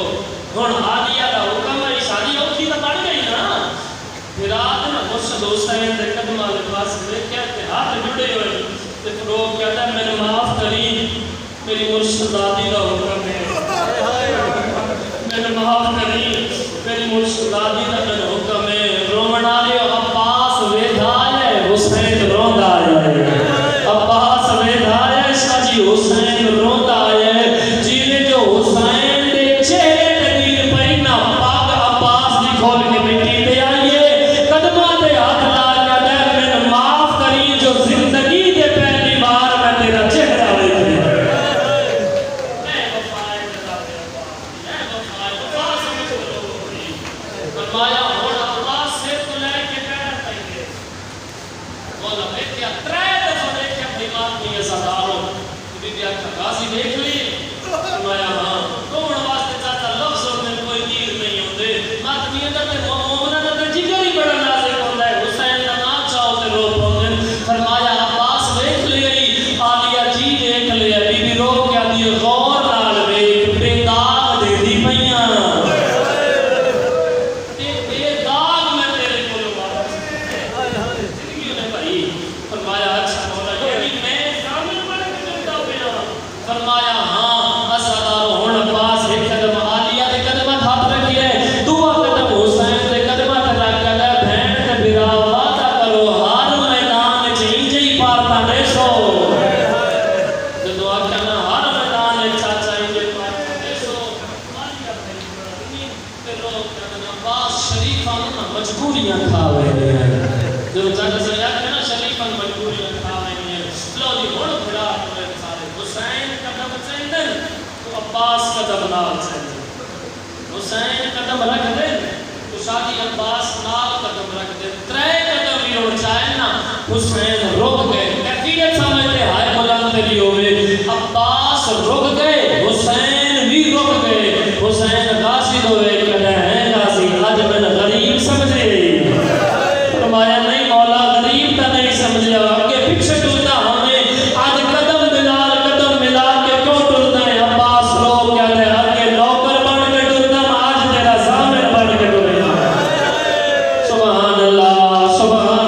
ہون عالیہ دا حکم ہے شادی اوکھی تو بن گئی نا پھر آدھ نا مرشد حسین دے قدمہ دے پاس دیکھا کہ ہاتھ جڑے ہوئے تے فروغ کہتا ہے میرے معاف کری میری مرشدادی دا حکم ہے میرے معاف کری میری مرشدادی دا میرے حکم ہے رومن آلے عباس ویدھا ہے حسین روندہ ہے عباس ویدھا ہے شاہ جی حسین روندہ ہے جینے جو حسین دے چہرے تدیر پہنا پاک عباس دی کھول کے مٹی دے آئیے قدمہ دے ہاتھ لا کے دے میں معاف کری جو زندگی دے پہلی بار میں تیرا چہرہ دیکھے اے وفائے وفاء سمجھ لو فرمایا ہون عباس سے تو لے کے پیرا تائیے مولا بیٹیا ترے دفعہ دیکھے اپنی بات میں یہ صداروں بی بی آکھا غازی دیکھ لی فرمایا ہاں کون واسطے چاہتا لفظوں میں کوئی تیر نہیں ہوندے ماتمی اندر تے مومنہ تے جگر ہی بڑا نازک ہوتا ہے حسین کا نام چاہو تے رو پہنگے فرمایا عباس دیکھ لئی عالیہ جی دیکھ لئی بی بی رو کیا دی غور نال بیک بے داغ دے دی پئیاں بے داغ میں تیرے کو لگا زندگی نے بھائی فرمایا اچھا مولا یہ بھی میں شامل بڑے کرتا پیا فرمایا ہاں اسدار ہون عباس ایک قدم عالیہ دے قدمہ ہاتھ رکھیے دعا قدم حسین دے قدمہ رکھ کے بہن تے بھرا وعدہ کرو ہر میدان چئی جئی پارتا دیسو جدو آکھنا ہر میدان چاچا انجے پارتا دیسو عالیہ بھائی تے لوگ کہنا عباس شریفان مجبوریاں کھاوے ہیں جو چاچا سے آکھنا شریفان مجبوریاں کھاوے ہیں لو جی ہون پھرا سارے حسین قدم چندن تو عباس قدم نال چندن حسین قدم رکھ دے تو شادی عباس نال قدم رکھ دے ترے قدم بھی اڑ جائے نا حسین رک گئے کیفیت سمجھتے ہائے بلند تری ہوئے عباس رک گئے حسین بھی رک گئے حسین غازی ہوئے کہتے ہیں غازی آج میں غریب سمجھے فرمایا نہیں مولا غریب تا نہیں سمجھے آگے پیچھے ٹوٹا ہمیں آج قدم دلال قدم ملا کے کیوں ٹوٹا ہے عباس لوگ کہتے ہیں آگے نوکر بن کے ٹوٹا آج تیرا زامن بن کے ٹوٹا سبحان اللہ سبحان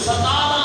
17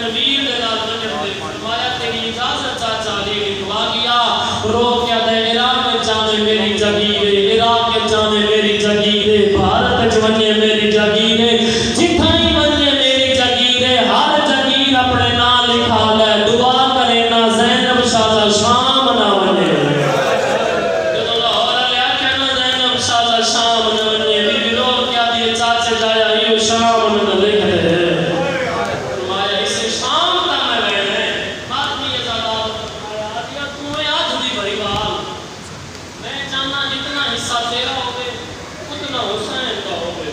تنویر دے نال بنن دے فرمایا تیری اجازت چاچا علی لکھوا گیا رو کیا دے عراق میں جانے میری جگیر عراق میں جانے میری جگیر بھارت جونے میری جگیر جتھائی بنے میری جگیر ہر جگیر اپنے نام لکھا لے دعا کرے نا زینب شاہ شام نہ بنے جدو لاہور لیا کہنا زینب شاہ شام نہ بنے بی رو کیا دیے چاچے جایا یہ شام نہ لکھ دے فرمایا اسے شام کا میں رہے آدمی ازادات فرمایا آدیا تمہیں آج دی بھائی بال میں جانا جتنا حصہ تیرا ہوگے اتنا حسین کا ہوگے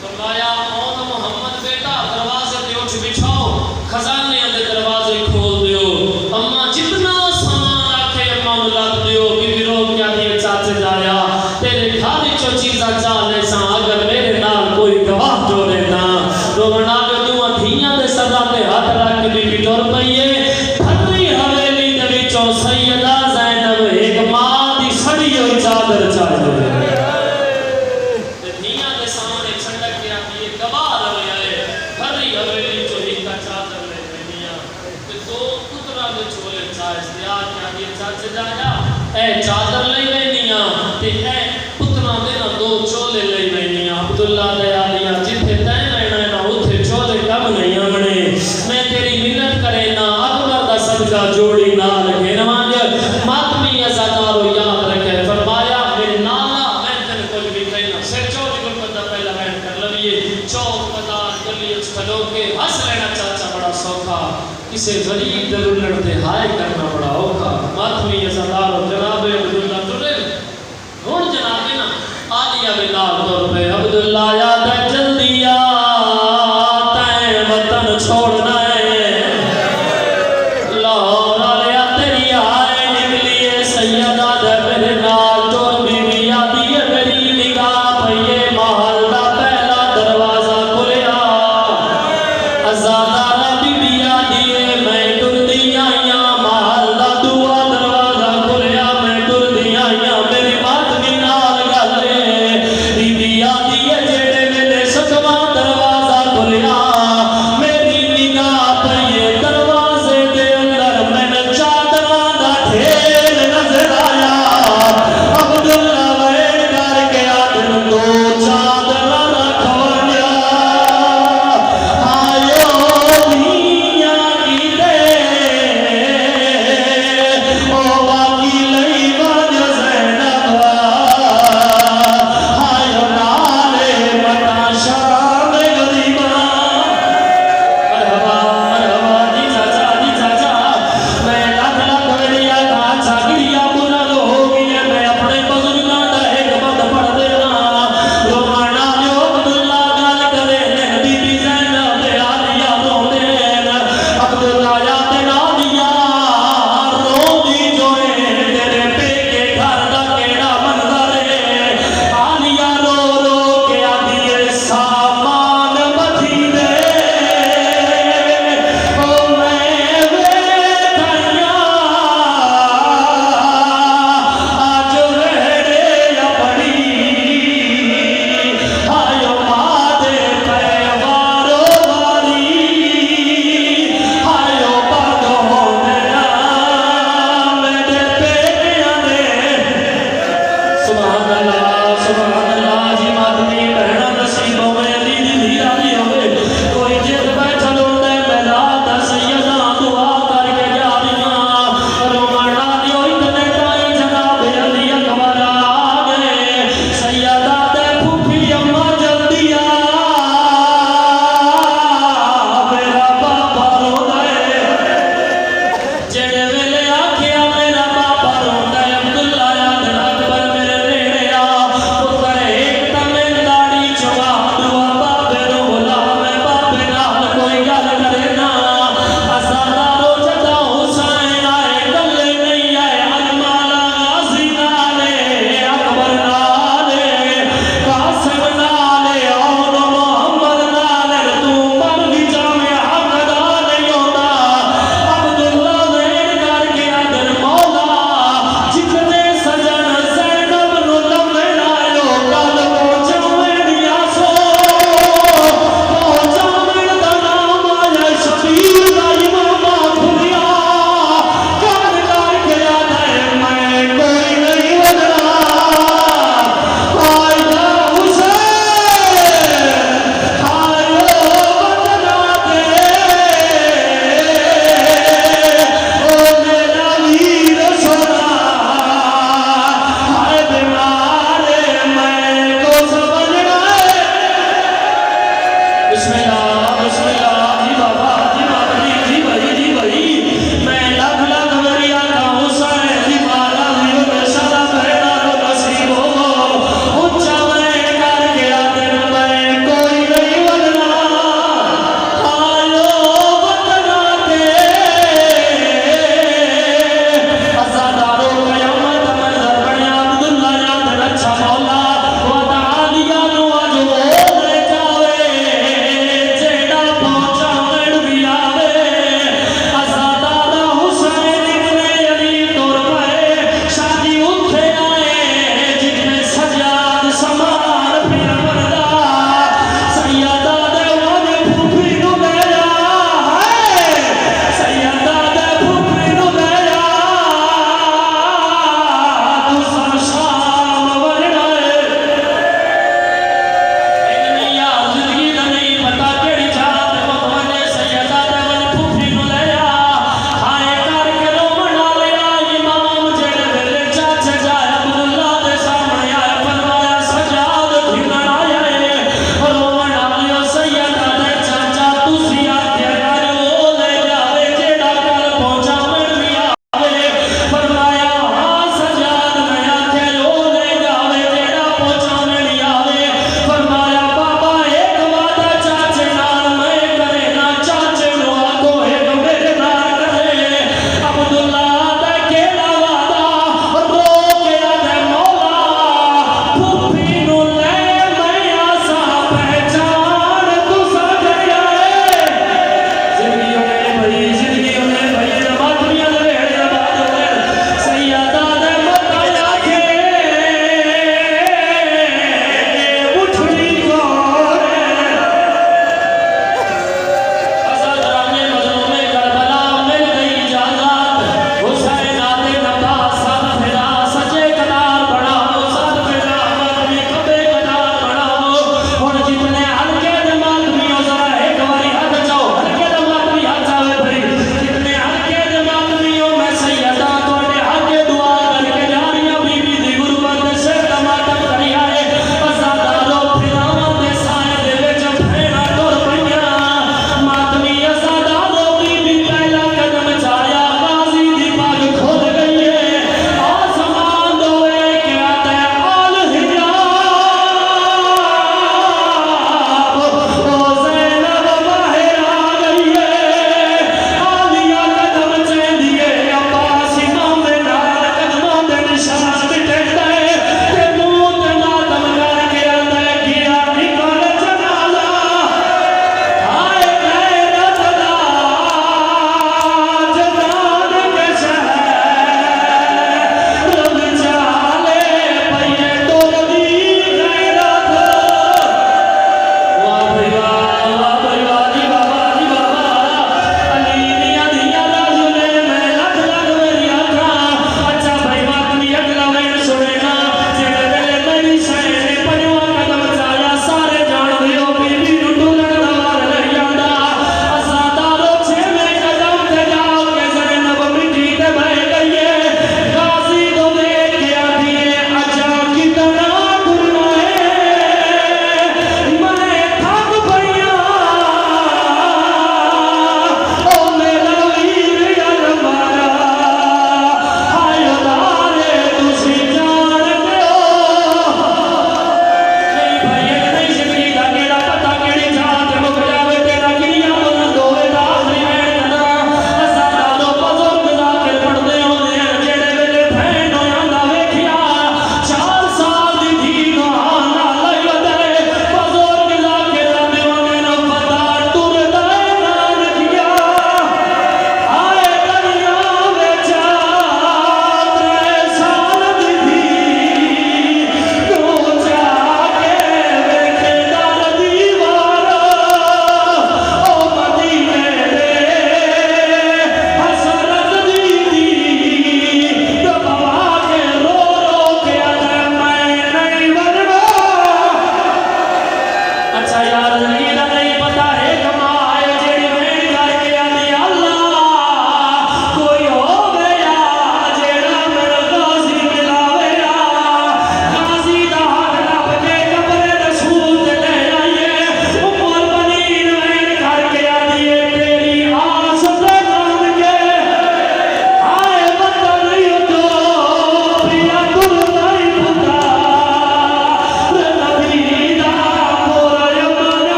فرمایا اون محمد بیٹا دروازے دے اٹھ بچھاؤ خزانے دے دروازے کھول دیو اما جتنا سامان رکھے اما ملک دیو بی رو کیا دیے چاچے جایا تیرے گھر چو چیزاں چالے ساں اگر میرے نال کوئی گواہ جو لینا رونا کے دعا دھیاں دے صدا تے ہاتھ رکھ بی ٹور پئیے پھری حویلی دے وچوں سیدہ زینب ایک ماں دی سڑی ہوئی چادر چاہیے دھیاں دے سامنے چھنڈک کے آتی ہے گواہ رویا ہے پھری حویلی چو ہی کا چادر لے دنیا تے دو پترا دے چھولے چاہیے دیا کیا یہ چاچے جایا اے چادر لے وینیاں تے اے پترا دے نا دو چولے لے وینیاں عبداللہ دے آلیا جتھے تین لینا ہے نا اتھے چولے کم نہیں آمنے میں تیری منت کرے نا اکبر دا صدقہ جوڑی نال گھنوانج ماتمی ازادارو یاد رکھے فرمایا میرے نالا میں تن کچھ بھی کہنا سر چوڑی کو پتہ پہلا میں کر لئیے چوک پدار گلی اچھ کھلو کے ہس لینا چاچا بڑا سوکھا کسے غریب در لڑتے ہائے کرنا بڑا اوکھا ماتمی ازادارو